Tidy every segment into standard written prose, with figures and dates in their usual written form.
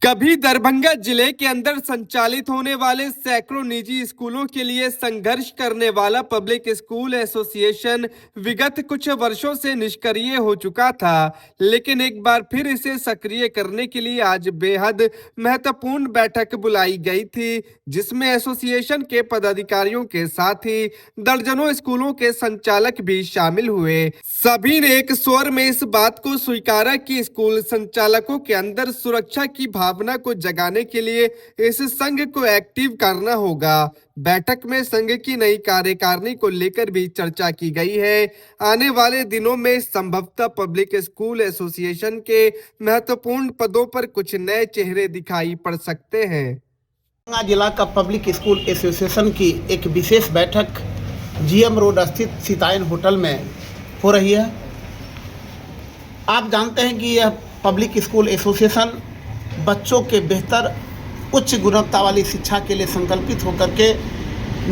कभी दरभंगा जिले के अंदर संचालित होने वाले सैकड़ों निजी स्कूलों के लिए संघर्ष करने वाला पब्लिक स्कूल एसोसिएशन विगत कुछ वर्षों से निष्क्रिय हो चुका था, लेकिन एक बार फिर इसे सक्रिय करने के लिए आज बेहद महत्वपूर्ण बैठक बुलाई गई थी, जिसमें एसोसिएशन के पदाधिकारियों के साथ ही दर्जनों स्कूलों के संचालक भी शामिल हुए। सभी ने एक स्वर में इस बात को स्वीकारा कि स्कूल संचालकों के अंदर सुरक्षा की भावना को जगाने के लिए इस संघ को एक्टिव करना होगा। बैठक में संघ की नई कार्यकारिणी को लेकर भी चर्चा की गई है। आने वाले दिनों में संभवतः पब्लिक स्कूल एसोसिएशन के महत्वपूर्ण पदों पर कुछ नए चेहरे दिखाई पड़ सकते हैं। जिला का पब्लिक स्कूल एसोसिएशन की एक विशेष बैठक जीएम रोड स्थित सीतायन होटल में हो रही है। आप जानते हैं कि यह पब्लिक स्कूल एसोसिएशन बच्चों के बेहतर उच्च गुणवत्ता वाली शिक्षा के लिए संकल्पित होकर के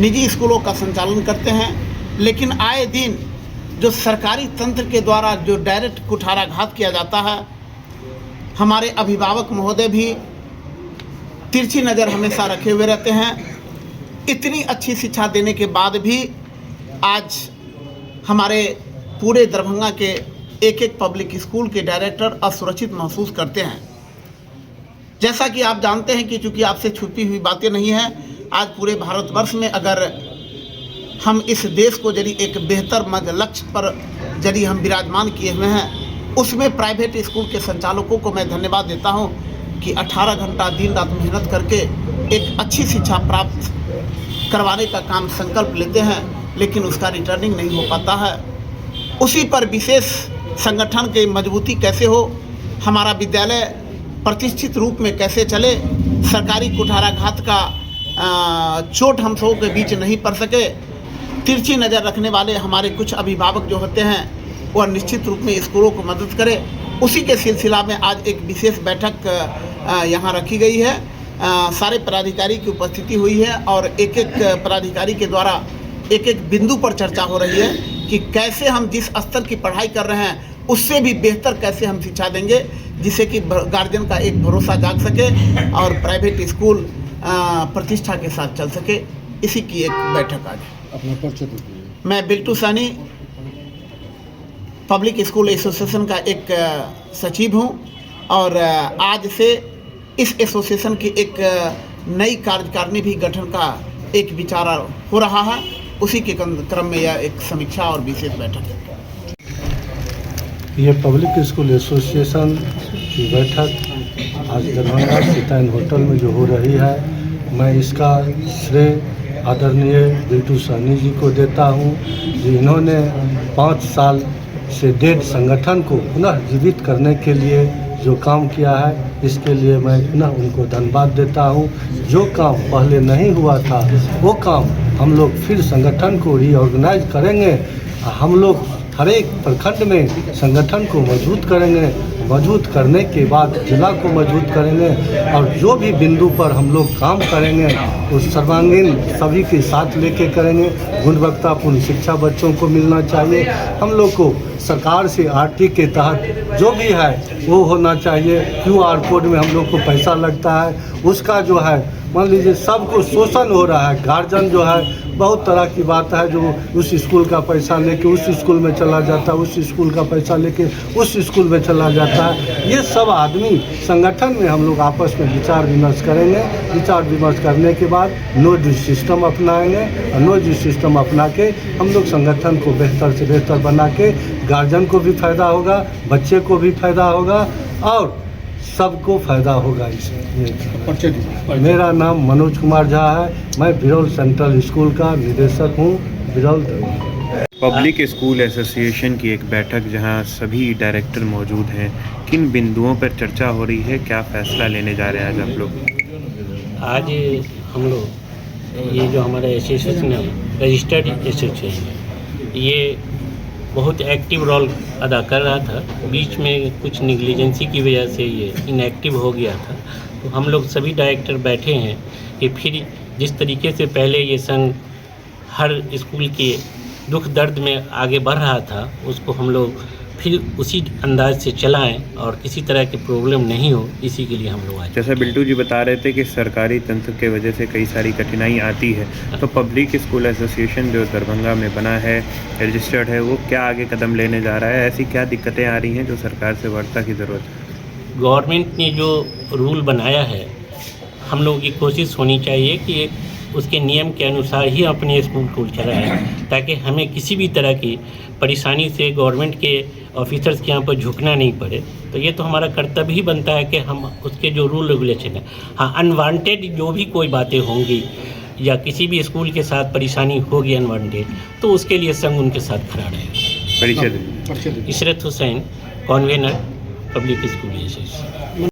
निजी स्कूलों का संचालन करते हैं, लेकिन आए दिन जो सरकारी तंत्र के द्वारा जो डायरेक्ट कुठाराघात किया जाता है, हमारे अभिभावक महोदय भी तिरछी नज़र हमेशा रखे हुए रहते हैं। इतनी अच्छी शिक्षा देने के बाद भी आज हमारे पूरे दरभंगा के एक एक पब्लिक स्कूल के डायरेक्टर असुरक्षित महसूस करते हैं। जैसा कि आप जानते हैं कि चूँकि आपसे छुपी हुई बातें नहीं हैं, आज पूरे भारतवर्ष में अगर हम इस देश को यदि एक बेहतर लक्ष्य पर यदि हम विराजमान किए हुए हैं, उसमें प्राइवेट स्कूल के संचालकों को मैं धन्यवाद देता हूं कि 18 घंटा दिन रात मेहनत करके एक अच्छी शिक्षा प्राप्त करवाने का काम संकल्प लेते हैं, लेकिन उसका रिटर्निंग नहीं हो पाता है। उसी पर विशेष संगठन की मजबूती कैसे हो, हमारा विद्यालय प्रतिष्ठित रूप में कैसे चले, सरकारी कुठाराघात का चोट हम सबों के बीच नहीं पड़ सके। तिरछी नज़र रखने वाले हमारे कुछ अभिभावक जो होते हैं वह निश्चित रूप में स्कूलों को मदद करें। उसी के सिलसिला में आज एक विशेष बैठक यहाँ रखी गई है। सारे पदाधिकारी की उपस्थिति हुई है और एक एक पदाधिकारी के द्वारा एक एक बिंदु पर चर्चा हो रही है कि कैसे हम जिस स्तर की पढ़ाई कर रहे हैं उससे भी बेहतर कैसे हम शिक्षा देंगे, जिससे कि गार्जियन का एक भरोसा जाग सके और प्राइवेट स्कूल प्रतिष्ठा के साथ चल सके। इसी की एक बैठक आज। अपना परिचय। मैं बिल्टू सानी पब्लिक स्कूल एसोसिएशन का एक सचिव हूं और आज से इस एसोसिएशन की एक नई कार्यकारिणी भी गठन का एक विचार हो रहा है। उसी के क्रम में यह एक समीक्षा और विशेष बैठक है। ये पब्लिक स्कूल एसोसिएशन की बैठक आज दरभंगा सीतायन होटल में जो हो रही है, मैं इसका श्रेय आदरणीय बिल्टू सानी जी को देता हूँ, जिन्होंने 5 साल से डेड संगठन को पुनः जीवित करने के लिए जो काम किया है, इसके लिए मैं पुनः उनको धन्यवाद देता हूँ। जो काम पहले नहीं हुआ था वो काम हम लोग फिर संगठन को रीऑर्गेनाइज करेंगे। हम लोग हर एक प्रखंड में संगठन को मजबूत करेंगे, मजबूत करने के बाद जिला को मजबूत करेंगे और जो भी बिंदु पर हम लोग काम करेंगे उस सर्वांगीण सभी के साथ लेके करेंगे। गुणवत्तापूर्ण शिक्षा बच्चों को मिलना चाहिए। हम लोग को सरकार से आरटी के तहत जो भी है वो होना चाहिए। QR कोड में हम लोग को पैसा लगता है, उसका जो है मान लीजिए सबको शोषण हो रहा है। गार्जियन जो है बहुत तरह की बात है, जो उस स्कूल का पैसा लेके उस स्कूल में चला जाता है, उस स्कूल का पैसा लेके उस स्कूल में चला जाता है। ये सब आदमी संगठन में हम लोग आपस में विचार विमर्श करेंगे। विचार विमर्श करने के बाद नो ड्यू सिस्टम अपनाएंगे और नो ड्यू सिस्टम अपना के हम लोग संगठन को बेहतर से बेहतर बना के गार्जियन को भी फायदा होगा, बच्चे को भी फायदा होगा और सबको फायदा होगा इससे। मेरा नाम मनोज कुमार झा है, मैं बिरौल सेंट्रल स्कूल का निदेशक हूँ, बिरौल। पब्लिक स्कूल एसोसिएशन की एक बैठक जहां सभी डायरेक्टर मौजूद हैं, किन बिंदुओं पर चर्चा हो रही है, क्या फैसला लेने जा रहे हैं आज आप लोग? आज हम लोग ये जो हमारा एसोसिएशन है, रजिस्टर्ड एसोसिएशन है, ये बहुत एक्टिव रोल अदा कर रहा था। बीच में कुछ निग्लिजेंसी की वजह से ये इनएक्टिव हो गया था। तो हम लोग सभी डायरेक्टर बैठे हैं कि फिर जिस तरीके से पहले ये संघ हर स्कूल के दुख दर्द में आगे बढ़ रहा था, उसको हम लोग फिर उसी अंदाज से चलाएं और किसी तरह की प्रॉब्लम नहीं हो, इसी के लिए हम लोग आए। जैसा बिल्टू जी बता रहे थे कि सरकारी तंत्र के वजह से कई सारी कठिनाई आती है, तो पब्लिक स्कूल एसोसिएशन जो दरभंगा में बना है, रजिस्टर्ड है, वो क्या आगे कदम लेने जा रहा है? ऐसी क्या दिक्कतें आ रही हैं जो सरकार से वार्ता की ज़रूरत है? गवर्नमेंट ने जो रूल बनाया है, हम लोगों की कोशिश होनी चाहिए कि उसके नियम के अनुसार ही अपने स्कूल को चलाएं, ताकि हमें किसी भी तरह की परेशानी से गवर्नमेंट के ऑफिसर्स के यहाँ पर झुकना नहीं पड़े। तो ये तो हमारा कर्तव्य ही बनता है कि हम उसके जो रूल रेगुलेशन है, हाँ, अनवांटेड जो भी कोई बातें होंगी या किसी भी स्कूल के साथ परेशानी होगी अनवांटेड, तो उसके लिए संघ उनके साथ खड़ा रहेगा। परिचय Ishrat Hussain, convener, public school association.